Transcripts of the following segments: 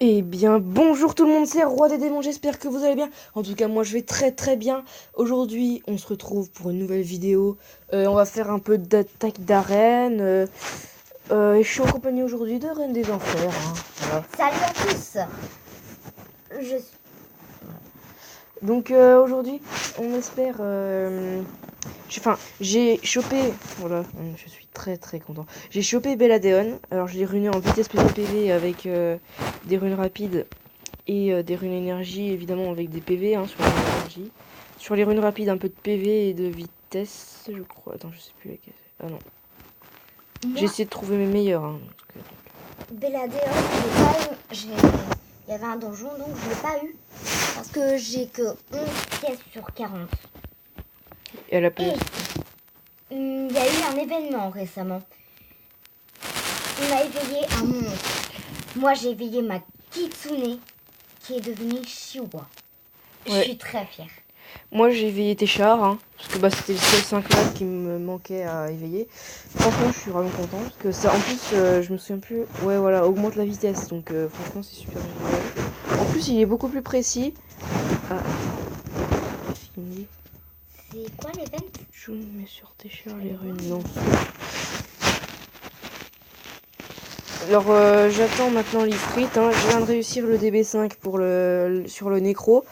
Eh bien, bonjour tout le monde, c'est Roi des démons, j'espère que vous allez bien. En tout cas, moi je vais très très bien. Aujourd'hui, on se retrouve pour une nouvelle vidéo. On va faire un peu d'attaque d'arène. Et je suis en compagnie aujourd'hui de Reine des Enfers. Voilà. Salut à tous. Donc aujourd'hui, on espère... j'ai chopé... Voilà, je suis très très content. J'ai chopé Belladeon. Alors je l'ai runé en vitesse PVP avec des runes rapides. Et des runes énergie, évidemment, avec des PV sur les runes énergie. Sur les runes rapides, un peu de PV et de vitesse, je crois. Attends, je sais plus laquelle. Ah non. J'ai essayé de trouver mes meilleurs. Belladeon, je l'ai pas eu. Il y avait un donjon, donc je l'ai pas eu. Parce que j'ai que 11 pièces sur 40. Et à la Et place. il y a eu un événement récemment. Il m'a éveillé un monstre. Moi, j'ai éveillé ma Kitsune, qui est devenue Chihuahua. Je Ouais. suis très fière. Moi, j'ai éveillé Téchar, parce que c'était le seul 5 là qui me manquait à éveiller. Franchement, je suis vraiment content. Parce que ça, en plus, je me souviens plus. Ouais, voilà, augmente la vitesse. Donc, franchement, c'est super génial. En plus, il est beaucoup plus précis. Ah, fini. C'est quoi l'event? Je mets sur Téchar les runes. Non. Alors j'attends maintenant l'Ifrit, je viens de réussir le DB5 sur le Nécro.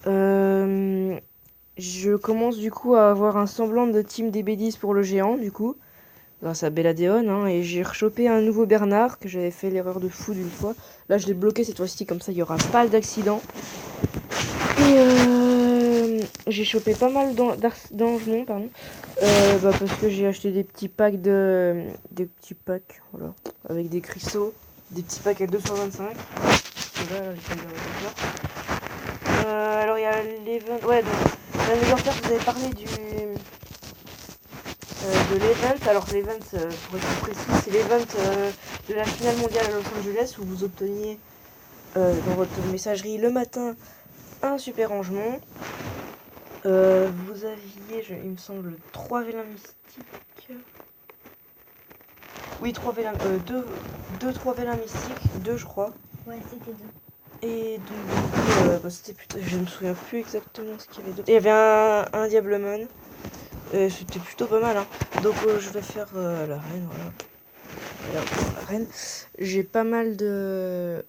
Je commence du coup à avoir un semblant de team DB10 pour le géant du coup, grâce à Belladeon, et j'ai rechopé un nouveau Bernard que j'avais fait l'erreur de fou d'une fois. Là je l'ai bloqué cette fois-ci, comme ça il n'y aura pas d'accident. Et j'ai chopé pas mal d'angemons, pardon. Parce que j'ai acheté des petits packs voilà, avec des cristaux, des petits packs à 225. Alors il y a l'event, ouais, donc la Néganfer, vous avez parlé de l'event. Alors l'event, pour être plus précis, c'est l'event de la finale mondiale à Los Angeles où vous obteniez dans votre messagerie le matin un super rangement. Vous aviez, il me semble, 3 vélins mystiques. Oui, 3 vélins, 3 vélins mystiques, 2 je crois. Ouais, c'était 2. Et donc, c'était plutôt, je me souviens plus exactement ce qu'il y avait d'autre. Il y avait un Diablemon. C'était plutôt pas mal. Donc je vais faire la reine, voilà. Là, la reine. J'ai pas mal de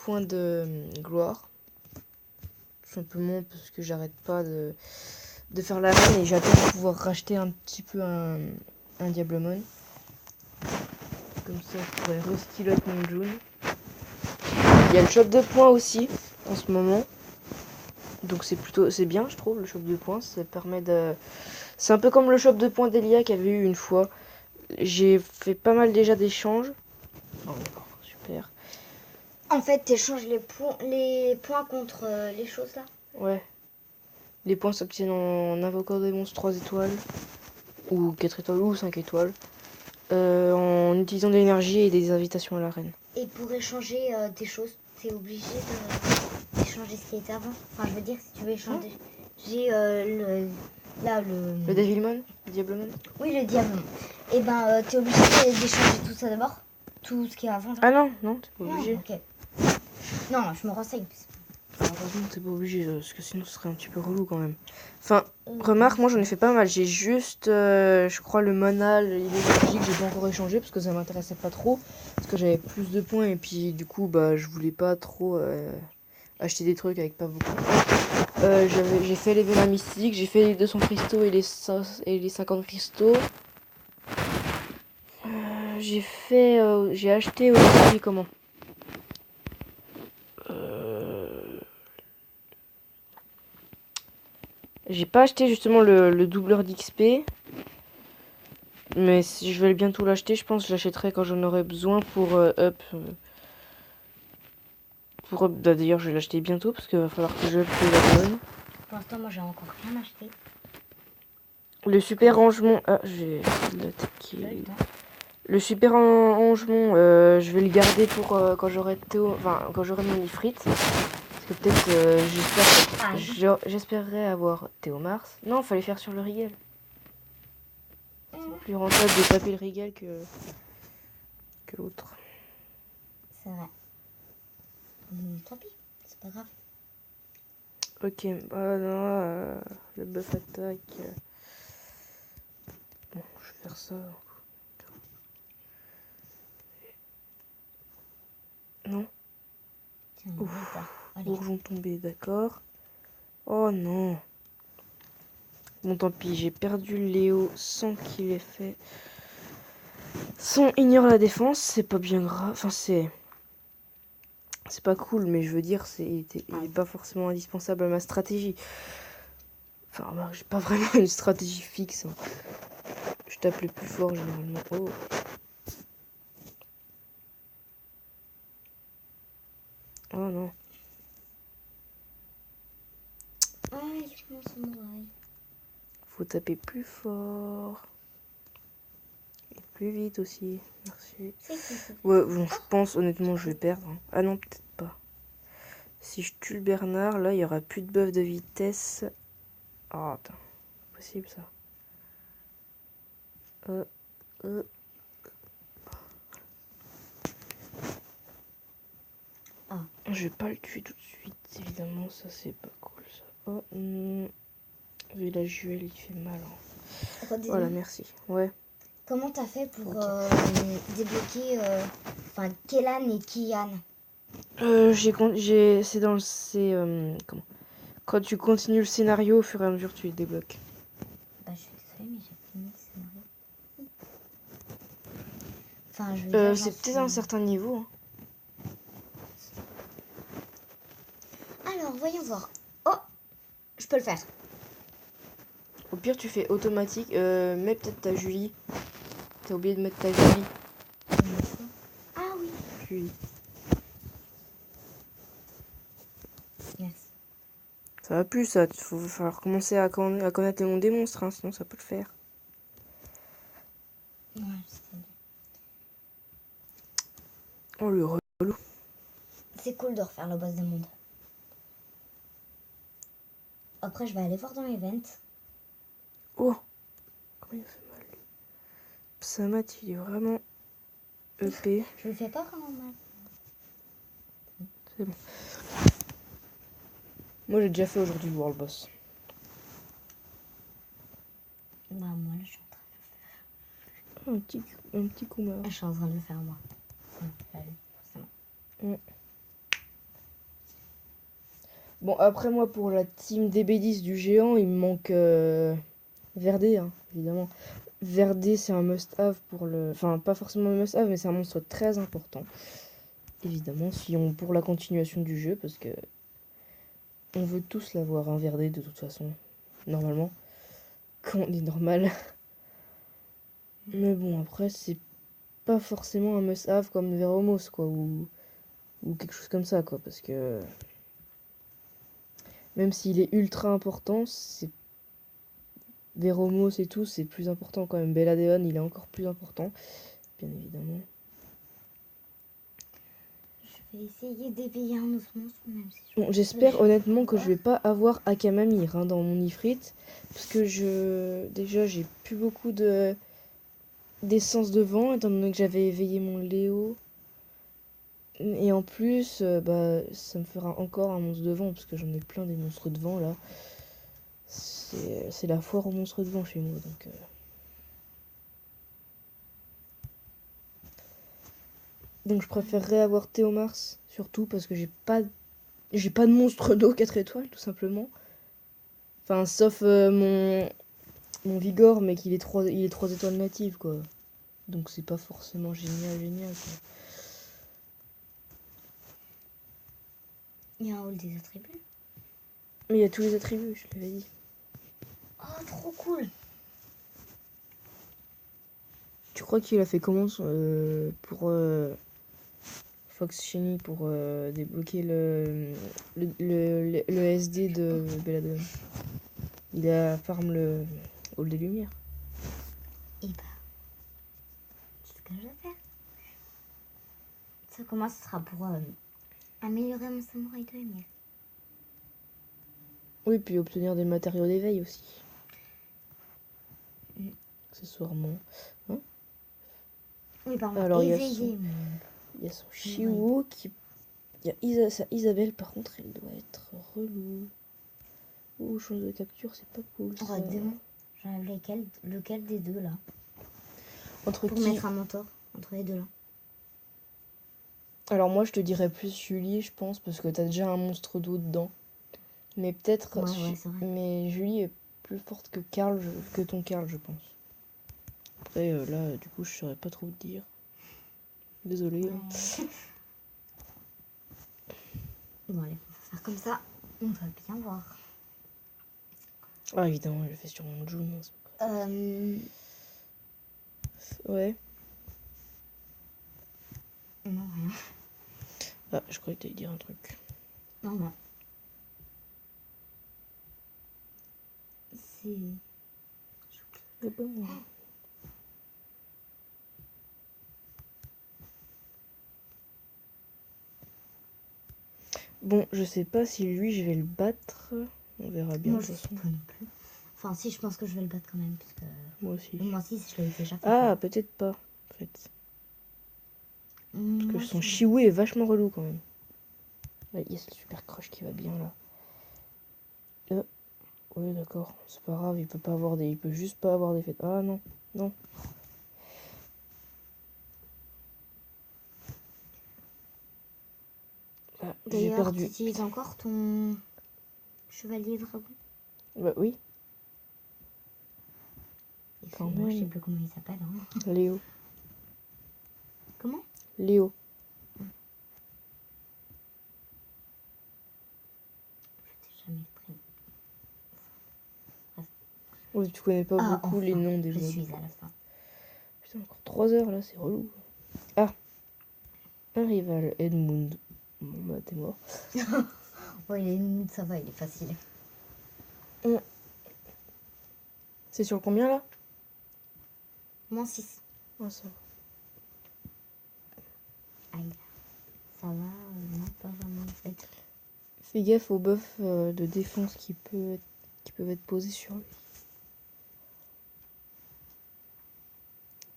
points de gloire. Tout simplement parce que j'arrête pas de faire la reine et j'attends de pouvoir racheter un petit peu un Diablemon. Comme ça, je pourrais restyloter mon June. Il y a le shop de points aussi en ce moment. Donc c'est bien, je trouve, le shop de points. Ça permet de... C'est un peu comme le shop de points d'Elia qu'il y avait eu une fois. J'ai fait pas mal déjà d'échanges. Oh, super. En fait, tu échanges les points contre les choses là. Ouais. Les points s'obtiennent en invoquant des monstres 3 étoiles. Ou 4 étoiles ou 5 étoiles. En utilisant de l'énergie et des invitations à l'arène. Et pour échanger tes choses, tu es obligé d'échanger ce qui était avant. Enfin, je veux dire, si tu veux échanger. J'ai Le Devilmon, le Diablemon. Oui, le diamant. Et ben, tu es obligé d'échanger tout ça d'abord. Tout ce qui est avant. Là. Ah non, t'es pas obligé. Non, ok. Non, je me renseigne. Heureusement, t'es pas obligé, parce que sinon ce serait un petit peu relou quand même. Enfin, remarque, moi j'en ai fait pas mal. J'ai juste, je crois, le Monal, il est logique, j'ai pas encore échangé parce que ça m'intéressait pas trop. Parce que j'avais plus de points et puis du coup, je voulais pas trop acheter des trucs avec pas beaucoup. J'ai fait les vélins mystiques, j'ai fait les 200 cristaux et les 50 cristaux. J'ai acheté aussi, comment J'ai pas acheté justement le doubleur d'XP. Mais si je vais bientôt l'acheter, je pense que je l'achèterai quand j'en aurai besoin pour up. D'ailleurs, je vais l'acheter bientôt parce qu'il va falloir que je up la bonne. Pour l'instant, moi, j'ai encore rien acheté. Le super rangement. Ah, j'ai l'attaquer. Le super rangement, je vais le garder pour quand j'aurai quand j'aurai mon Ifrit. Parce que peut-être, j'espérerais avoir Théo Mars. Non, fallait faire sur le Rigel. C'est plus rentable de taper le Rigel que l'autre. C'est vrai. Tant pis, c'est pas grave. Ok, bah non, le buff attaque. Bon, je vais faire ça. Non, Tiens, ouf. bêta. Allez. Bourgeon tombé, d'accord. Oh non. Bon, tant pis, j'ai perdu Léo sans qu'il ait fait. Son ignore la défense, c'est pas bien grave. Enfin, c'est pas cool, mais je veux dire, il est pas forcément indispensable à ma stratégie. Enfin, remarque, j'ai pas vraiment une stratégie fixe. Hein. Je tape le plus fort généralement. Oh. Oh non. Aïe, mon samouraï. Faut taper plus fort. Et plus vite aussi. Merci. C'est qui ça? Ouais, bon, je pense honnêtement je vais perdre. Hein. Ah non, peut-être pas. Si je tue le Bernard, là, il y aura plus de buff de vitesse. Oh, attends. C'est possible ça. Euh. Ah. Je vais pas le tuer tout de suite, évidemment, ça c'est pas cool ça. Oh, Villageois, il fait mal. Hein. Redis-moi. Voilà, merci. Ouais. Comment t'as fait pour Ok. débloquer Kellan et Kian? C'est dans le. Comment? Quand tu continues le scénario, au fur et à mesure, tu les débloques. Bah, je suis désolée, mais j'ai fini le scénario. Enfin, je veux dire, j'en C'est peut-être suis- un certain niveau. Hein. Alors, voyons voir. Oh, je peux le faire. Au pire, tu fais automatique. Mets peut-être ta Julie. T'as oublié de mettre ta Julie. Ah oui. Julie. Merci. Ça va plus, ça. Il va falloir commencer à connaître les noms des monstres, hein, sinon ça peut le faire. Ouais, je sais. Oh, le relou. C'est cool de refaire le boss des mondes. Après, je vais aller voir dans l'event. Oh, comment il fait mal, lui. Psamat, il est vraiment EP. Je le fais pas vraiment mal. C'est bon. Moi, j'ai déjà fait aujourd'hui le World Boss. Bah, moi, là, je suis en train Un petit combat. Je suis en train de le faire, moi. Forcément. Bon, après, moi, pour la team DB10 du géant, il me manque Verdé, hein, évidemment. Verdé, c'est un must-have pour le... Enfin, pas forcément un must-have, mais c'est un monstre très important. Évidemment, pour la continuation du jeu, parce que on veut tous l'avoir, un Verdé, de toute façon. Normalement. Quand on est normal. Mais bon, après, c'est pas forcément un must-have comme Veromos, quoi, ou quelque chose comme ça, quoi, parce que même s'il est ultra important, c'est Veromos et tout, c'est plus important quand même. Belladeon, il est encore plus important, bien évidemment. Je vais essayer d'éveiller un autre monstre, même si je... Bon, j'espère honnêtement que je vais pas avoir Akamamir hein, dans mon Ifrit, parce que déjà j'ai plus beaucoup d'essence de vent, étant donné que j'avais éveillé mon Léo. Et en plus, bah, ça me fera encore un monstre de vent, parce que j'en ai plein des monstres de vent là. C'est la foire aux monstres de vent chez moi, donc... Donc je préférerais avoir Théomars, surtout parce que j'ai pas de monstre d'eau 4 étoiles, tout simplement. Enfin, sauf mon Vigor, mais il est 3 étoiles natives, quoi. Donc c'est pas forcément génial, quoi. Il y a un hall des attributs. Mais il y a tous les attributs, je l'avais dit. Oh, trop cool. Tu crois qu'il a fait comment pour Fox Shiny pour débloquer le SD de Belladonna? Il a farm le Hall des Lumières. Et bah, c'est ce que je vais faire. Ça commence, ce sera pour améliorer mon samouraï de lumière. Oui, puis obtenir des matériaux d'éveil aussi. Accessoirement. Hein? Oui, pardon, Alors, éveiller mon... il y a son Chiwo qui Il y a Isabelle, par contre, elle doit être relou. Ouh, chose de capture, c'est pas cool ça. Démon. J'enlève lequel des deux là. Entre Pour qui? mettre un mentor entre les deux là. Alors moi, je te dirais plus Julie, je pense, parce que t'as déjà un monstre d'eau dedans. Mais peut-être... Ouais, c'est vrai. Mais Julie est plus forte que que ton Karl, je pense. Après, là, du coup, je saurais pas trop te dire. Désolée. Hein. Ouais. Bon, allez, on va faire comme ça. On va bien voir. Ah, évidemment, je le fais sur mon June. Ouais. Non, rien. Ah, je croyais que t'allais dire un truc. Non. C'est... C'est pas moi. Bon, je sais pas si lui, je vais le battre. On verra bien. Moi, de je toute sais façon. pas non plus. Enfin, si, je pense que je vais le battre quand même. Puisque... Moi aussi. Moi aussi, je l'ai déjà fait. Ah, peut-être pas, en fait. Parce que Moi, son je... chioué est vachement relou quand même. Ouais, il y a le super crush qui va bien là. Ouais, d'accord, c'est pas grave, il peut juste pas avoir des fêtes. Ah non, non. Ah, j'ai D'ailleurs, tu perdu. utilises encore ton chevalier dragon? Bah oui, quand Moi, je sais même. plus comment il s'appelle. Hein. Léo. Comment? Léo. Je sais jamais le prénom. Ouais, tu connais pas beaucoup les noms des je mobs. suis à la fin. Putain, encore 3 heures là, c'est relou. Ah, un rival, Edmund. Bon bah t'es mort. Ouais, ça va, il est facile. C'est sur combien là? Moins 6. Ah, ça va. Aïe. Ça va, non, pas vraiment en fait. Fais gaffe aux buffs de défense qui peuvent être posés sur lui.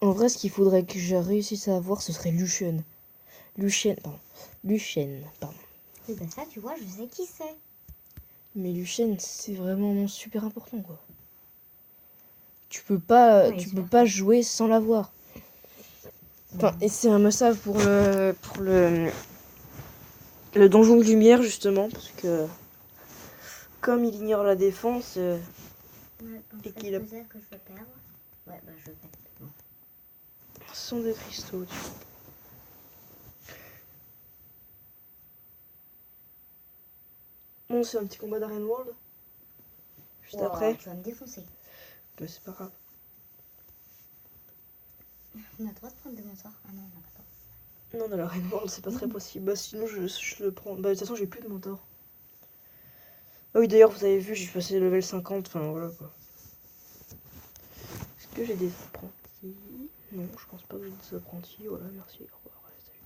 En vrai, ce qu'il faudrait que je réussisse à avoir, ce serait Lucian. Lucian, pardon. Oui, bah ça, tu vois, je sais qui c'est. Mais Lucian, c'est vraiment super important, quoi. Tu peux pas, Ouais, tu peux super pas fort. jouer sans l'avoir. Enfin, et c'est un must-have pour le donjon de lumière, justement, parce que comme il ignore la défense, Ouais, en et fait, qu'il a... peut-être que je vais perdre. Ouais, bah je vais. Bon. Ce sont des cristaux, tu vois. Bon, c'est un petit combat d'Arène World. Juste Wow, après. tu vas me défoncer. Mais c'est pas grave. On a le droit de prendre des mentors? Ah non, on n'a pas le droit. Non, dans l'Arène World, c'est pas très possible. Bah, sinon, je le prends. Bah, de toute façon, j'ai plus de mentor. Ah oui, d'ailleurs, vous avez vu, j'ai passé level 50. Enfin, voilà, quoi. Est-ce que j'ai des apprentis? Non, je pense pas que j'ai des apprentis. Voilà, merci. Au revoir. Allez, salut.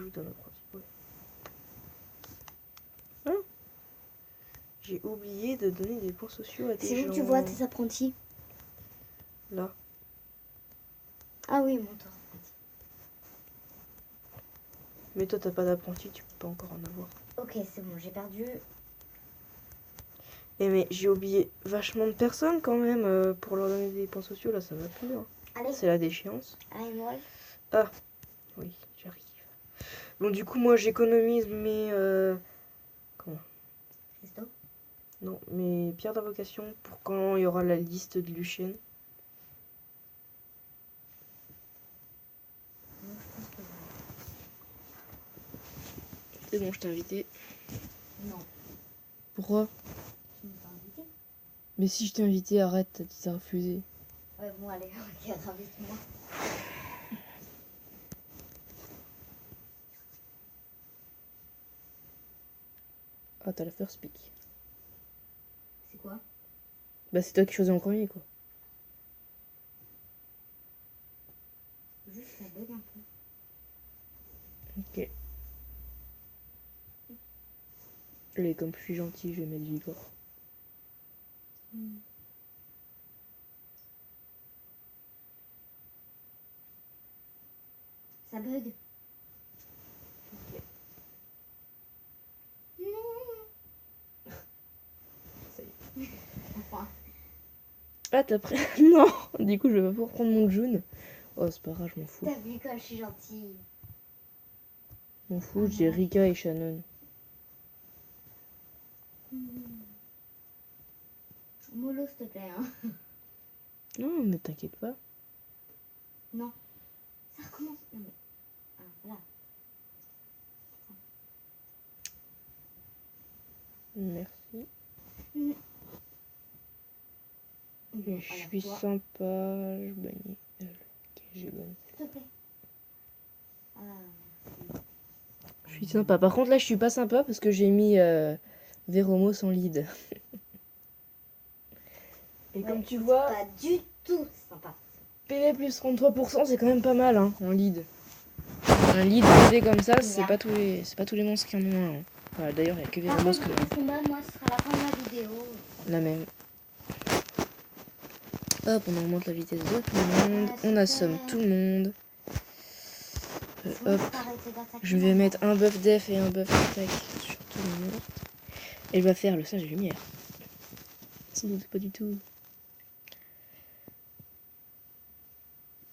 Ajoute un apprenti. Ouais. Hein? J'ai oublié de donner des points sociaux à des gens. C'est où tu vois tes apprentis? Là. Ah oui, mentor apprenti. Mais toi, t'as pas d'apprenti, tu peux pas encore en avoir. Ok, c'est bon, j'ai perdu. Eh mais j'ai oublié vachement de personnes quand même pour leur donner des points sociaux. Là, ça va plus. Hein. Allez, C'est la déchéance. allez, Noël. Ah, oui, j'arrive. Bon, du coup, moi, j'économise mes... comment? Christo. Non, mes pierres d'invocation pour quand il y aura la liste de Lucien. Non, je pense que C'est bon, je t'ai invité. non. Pourquoi? Tu m'as pas invité? Mais si je t'ai invité, arrête, t'as dit t'as refusé. Ouais, bon, allez, ok, invite-moi. Ah, t'as la first pick. C'est quoi? Bah, c'est toi qui choisis en premier, quoi. Juste, ça bug un peu. Ok. Allez, comme je suis gentil, je vais mettre Vigor. Ça bug. Ah, t'as pris... Non. Du coup, je vais pas pouvoir prendre mon jaune. Oh, c'est pas grave, je m'en fous. T'as vu comme je suis gentille. Je m'en fous, j'ai Rika et Shannon. Mollo, s'il te plaît. Hein. Non, mais t'inquiète pas. Non. Ça recommence. Non, mais... Ah, voilà. Merci. Mm. Et je suis sympa, je bannis. Ok, j'ai banni. S'il te plaît. Ah. Je suis sympa. Par contre, là, je suis pas sympa parce que j'ai mis Véromo sans lead. Et Ouais, comme tu vois, pas du tout sympa. PV plus 33%, c'est quand même pas mal hein, en lead. Un lead PV comme ça, c'est pas tous les monstres qui en ont un. Hein. Voilà, d'ailleurs, il n'y a que Par Véromos contre, que le combat, moi, ce sera la fin de la vidéo. la même. Hop, on augmente la vitesse de tout le monde. On assomme tout le monde. Hop. Je vais mettre un buff def et un buff attack sur tout le monde. Elle va faire le sage de lumière. Sans doute pas du tout.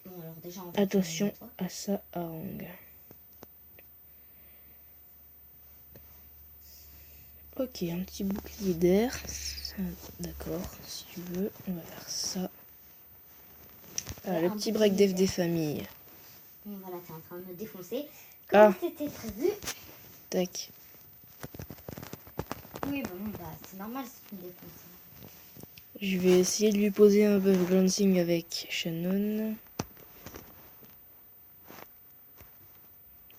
Bon, alors déjà, on va Attention à sa harangue. Ok, un petit bouclier d'air. D'accord, si tu veux, on va faire ça. Ah, le petit break def des familles. Voilà, t'es en train de me défoncer. Ah. Comme c'était prévu. Tac. Oui, bon, bah, c'est normal si tu me défonces. Je vais essayer de lui poser un buff glancing avec Shannon.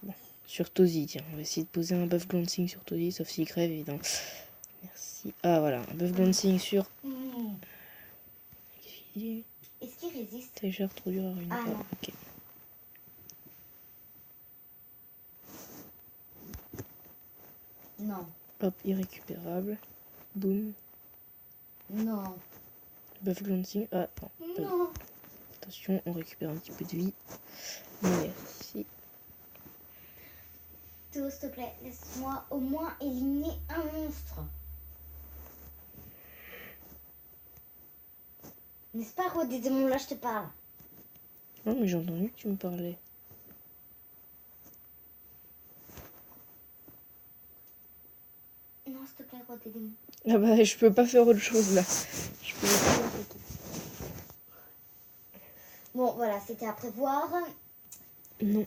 Bon, sur Tozy, tiens. On va essayer de poser un buff glancing sur Tozy, sauf s'il crève, évidemment. Merci. Ah, voilà, un buff glancing sur... Est-ce qu'il résiste? Télécharge trop dur à ruiner. Ah, non. Ok. Non. Hop, irrécupérable. Boum. Non. Buff glancing. Ah, non. Non. Attention, on récupère un petit peu de vie. Merci. Théo, s'il te plaît, laisse-moi au moins éliminer un monstre. N'est-ce pas, Roi des démons, là, je te parle. Non, mais j'ai entendu que tu me parlais. Non, s'il te plaît, Roi des démons. Ah bah, je peux pas faire autre chose, là. Je peux pas faire autre chose. Bon, voilà, c'était à prévoir. Non.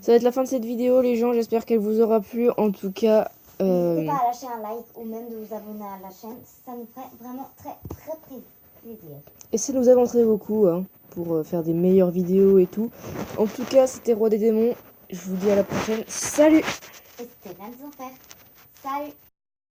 Ça va être la fin de cette vidéo, les gens. J'espère qu'elle vous aura plu. En tout cas... N'hésitez pas à lâcher un like ou même de vous abonner à la chaîne. Ça nous ferait vraiment très plaisir. Et ça nous avancerait beaucoup hein, pour faire des meilleures vidéos et tout. En tout cas, c'était Roi des démons. Je vous dis à la prochaine. Salut! Et c'était Reine des Enfers. Salut!